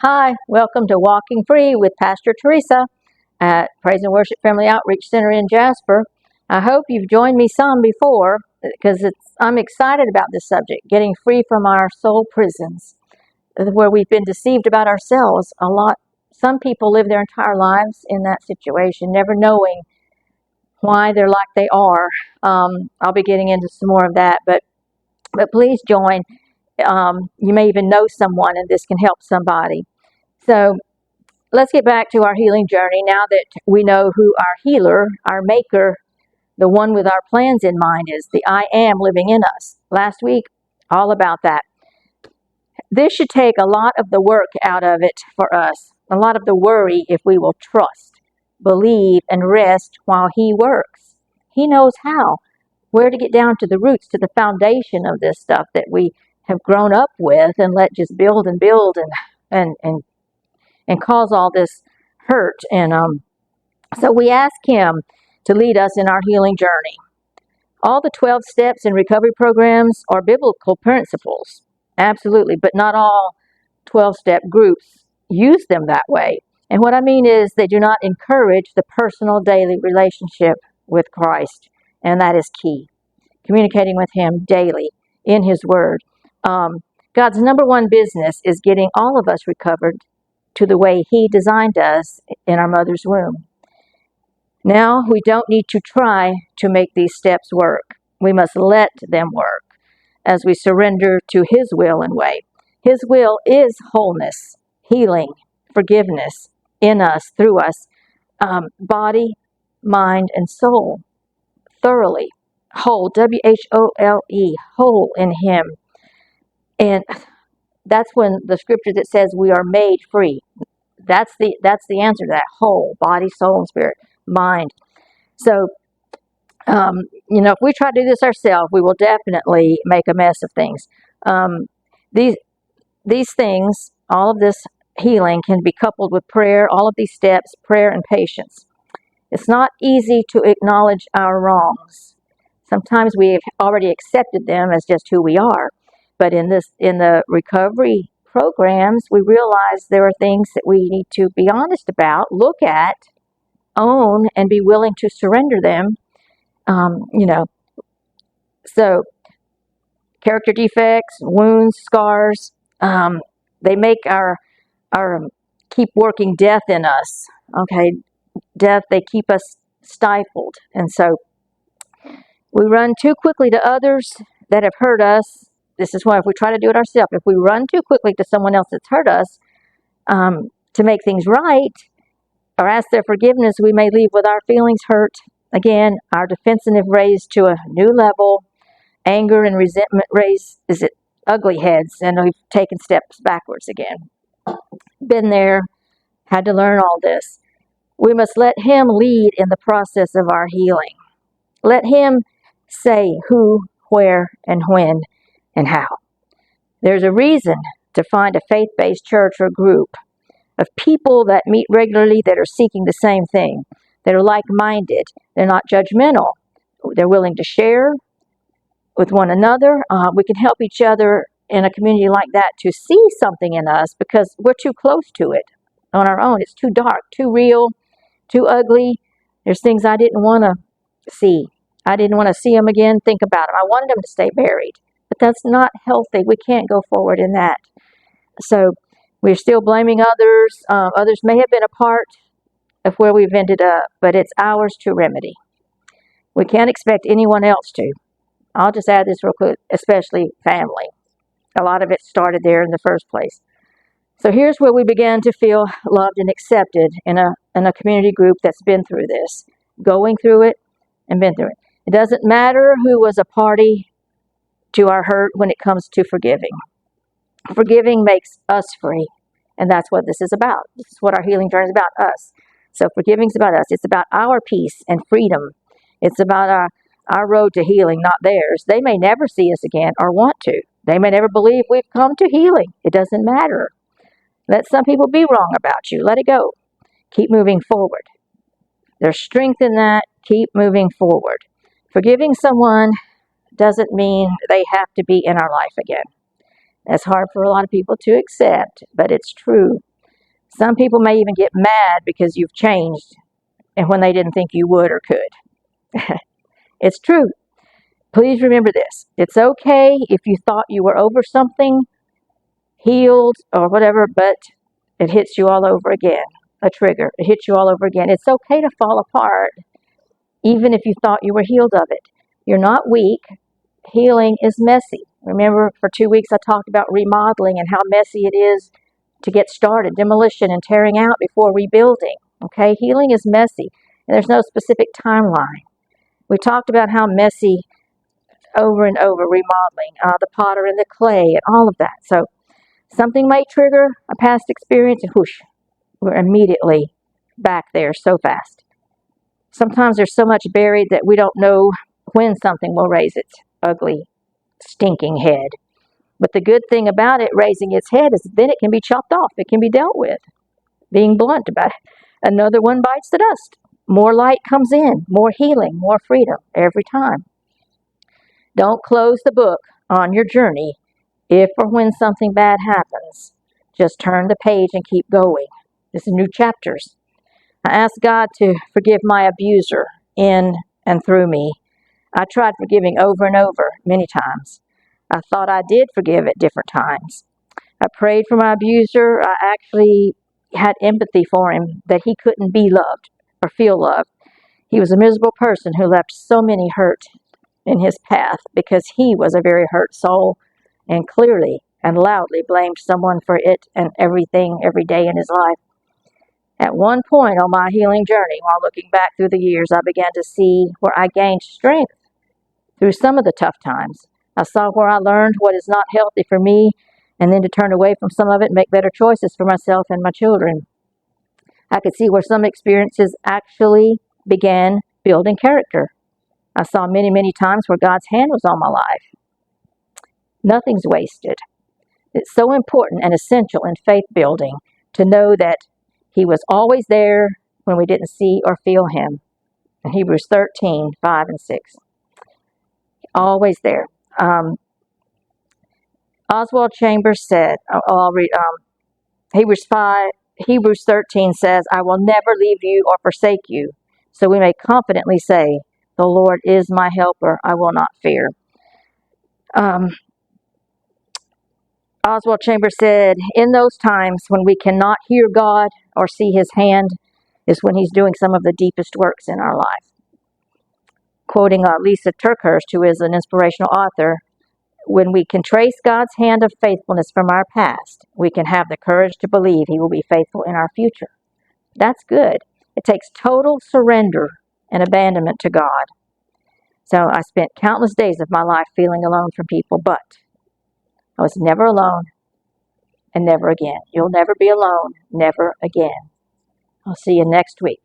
Hi, welcome to Walking Free with Pastor Theresa at Praise and Worship Family Outreach Center in Jasper. I hope you've joined me some before because I'm excited about this subject, getting free from our soul prisons, where we've been deceived about ourselves a lot. Some people live their entire lives in that situation, never knowing why they're like they are. I'll be getting into some more of that, but please join. You may even know someone, and this can help somebody. So let's get back to our healing journey now that we know who our healer, our maker, the one with our plans in mind is, the I am living in us. Last week, all about that. This should take a lot of the work out of it for us, a lot of the worry if we will trust, believe, and rest while He works. He knows how, where to get down to the roots, to the foundation of this stuff that we have grown up with and let just build and build and cause all this hurt. And so we ask Him to lead us in our healing journey. All the 12 steps in recovery programs are biblical principles, absolutely, but not all 12-step groups use them that way. And what I mean is they do not encourage the personal daily relationship with Christ, and that is key. Communicating with Him daily in His Word. God's number one business is getting all of us recovered to the way He designed us in our mother's womb. Now, we don't need to try to make these steps work. We must let them work as we surrender to His will and way. His will is wholeness, healing, forgiveness in us, through us, body, mind, and soul, thoroughly whole, W-H-O-L-E, whole in Him. And that's when the scripture that says we are made free. That's the answer to that: whole, body, soul, and spirit, mind. So, if we try to do this ourselves, we will definitely make a mess of things. These things, all of this healing, can be coupled with prayer. All of these steps, prayer and patience. It's not easy to acknowledge our wrongs. Sometimes we've already accepted them as just who we are. But in the recovery programs, we realize there are things that we need to be honest about, look at, own, and be willing to surrender them. So character defects, wounds, scars, they make our keep working death in us. Okay, death, they keep us stifled. And so we run too quickly to others that have hurt us. This is why if we try to do it ourselves, if we run too quickly to someone else that's hurt us to make things right or ask their forgiveness, we may leave with our feelings hurt. Again, our defensiveness raised to a new level, anger and resentment raised, ugly heads, and we've taken steps backwards again. Been there, had to learn all this. We must let Him lead in the process of our healing. Let Him say who, where, and when, and how. There's a reason to find a faith-based church or group of people that meet regularly, that are seeking the same thing, that are like-minded. They're not judgmental. They're willing to share with one another. We can help each other in a community like that to see something in us, because we're too close to it on our own. It's too dark, too real, too ugly. There's things I didn't want to see. I didn't want to see them again, think about them. I wanted them to stay buried. But that's not healthy. We can't go forward in that. So we're still blaming others. Others may have been a part of where we've ended up, but it's ours to remedy. We can't expect anyone else to. I'll just add this real quick, especially family. A lot of it started there in the first place. So here's where we began to feel loved and accepted in a community group that's been through this, going through it and been through it. It doesn't matter who was a party to our hurt when it comes to forgiving. Forgiving makes us free, and that's what this is about. This is what our healing journey is about, us. So forgiving is about us. It's about our peace and freedom. It's about our road to healing, not theirs. They may never see us again or want to. They may never believe we've come to healing. It doesn't matter. Let some people be wrong about you. Let it go. Keep moving forward. There's strength in that. Keep moving forward. Forgiving someone doesn't mean they have to be in our life again. That's hard for a lot of people to accept, but it's true. Some people may even get mad because you've changed and when they didn't think you would or could. It's true. Please remember this. It's okay if you thought you were over something, healed or whatever, but it hits you all over again. A trigger. It hits you all over again. It's okay to fall apart, even if you thought you were healed of it. You're not weak. Healing is messy. Remember, for 2 weeks I talked about remodeling and how messy it is to get started, demolition and tearing out before rebuilding. Okay, healing is messy, and there's no specific timeline. We talked about how messy over and over remodeling, the potter and the clay, and all of that. So something may trigger a past experience, and whoosh, we're immediately back there so fast. Sometimes there's so much buried that we don't know when something will raise its ugly, stinking head. But the good thing about it raising its head is then it can be chopped off. It can be dealt with. Being blunt about it. Another one bites the dust. More light comes in, more healing, more freedom every time. Don't close the book on your journey if or when something bad happens. Just turn the page and keep going. This is new chapters. I asked God to forgive my abuser in and through me. I tried forgiving over and over many times. I thought I did forgive at different times. I prayed for my abuser. I actually had empathy for him, that he couldn't be loved or feel loved. He was a miserable person who left so many hurt in his path because he was a very hurt soul and clearly and loudly blamed someone for it and everything every day in his life. At one point on my healing journey, while looking back through the years, I began to see where I gained strength through some of the tough times. I saw where I learned what is not healthy for me, and then to turn away from some of it and make better choices for myself and my children. I could see where some experiences actually began building character. I saw many, many times where God's hand was on my life. Nothing's wasted. It's so important and essential in faith building to know that He was always there when we didn't see or feel Him. In Hebrews 13, 5 and 6. Always there. Oswald Chambers said, I'll read Hebrews 13 says, I will never leave you or forsake you. So we may confidently say, the Lord is my helper, I will not fear. Oswald Chambers said, in those times when we cannot hear God or see His hand is when He's doing some of the deepest works in our life. Quoting Lisa Turkhurst, who is an inspirational author, when we can trace God's hand of faithfulness from our past, we can have the courage to believe He will be faithful in our future. That's good. It takes total surrender and abandonment to God. So I spent countless days of my life feeling alone from people, but I was never alone and never again. You'll never be alone, never again. I'll see you next week.